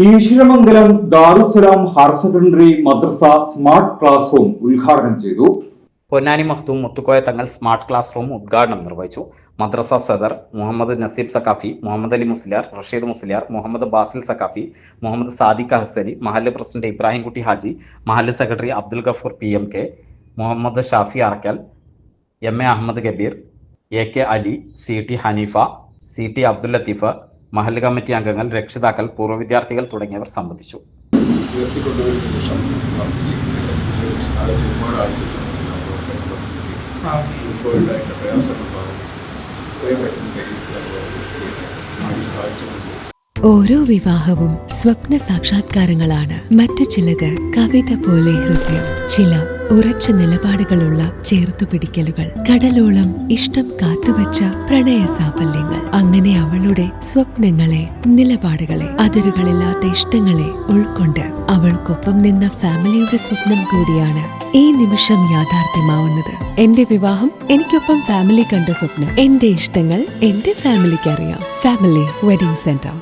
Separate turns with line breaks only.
Eeswaramangalam Darussalam higher secondary മദ്രസ smart class room ഉദ്ഘാടനം ചെയ്തു.
Ponnani Makhdoom Muthukoya Thangal smart class room ഉദ്ഘാടനം നിർവഹിച്ചു. മദ്രസ സദർ മുഹമ്മദ് നസീബ് സക്കാഫി, മുഹമ്മദ് അലി മുസ്ലിയാർ, റഷീദ് മുസ്ലിയാർ, മുഹമ്മദ് ബാസിൽ സക്കാഫി, മുഹമ്മദ് സാദിഖ് ഹസനി, മഹല്ല് പ്രസിഡന്റ് ഇബ്രാഹിംകുട്ടി ഹാജി, മഹല്ല് secretary Abdul Gafoor PMK, Muhammad Shafi Arakkal, MA Ahammad Kabeer, AK Ali, CT Haneefa, CT Abdul Latheef, മഹല്ല് കമ്മിറ്റി അംഗങ്ങൾ, രക്ഷിതാക്കൾ, പൂർവ്വ വിദ്യാർത്ഥികൾ തുടങ്ങിയവർ സംബന്ധിച്ചു.
ഓരോ വിവാഹവും സ്വപ്ന സാക്ഷാത്കാരങ്ങളാണ്. മറ്റു ചിലത് കവിത പോലെ ഹൃദയം, ചില ഉറച്ച നിലപാടുകളുള്ള ചേർത്തുപിടിക്കലുകൾ, കടലോളം ഇഷ്ടം കാത്തുവച്ച പ്രണയ സാഫല്യങ്ങൾ. അങ്ങനെ അവളുടെ സ്വപ്നങ്ങളെ, നിലപാടുകളെ, അതിരുകളില്ലാത്ത ഇഷ്ടങ്ങളെ ഉൾക്കൊണ്ട് അവൾക്കൊപ്പം നിന്ന ഫാമിലിയുടെ സ്വപ്നം കൂടിയാണ് ഈ നിമിഷം യാഥാർത്ഥ്യമാവുന്നത്. എന്റെ വിവാഹം എനിക്കൊപ്പം ഫാമിലി കണ്ട സ്വപ്നം. എന്റെ ഇഷ്ടങ്ങൾ എന്റെ ഫാമിലിക്ക് അറിയാം. Family wedding centre.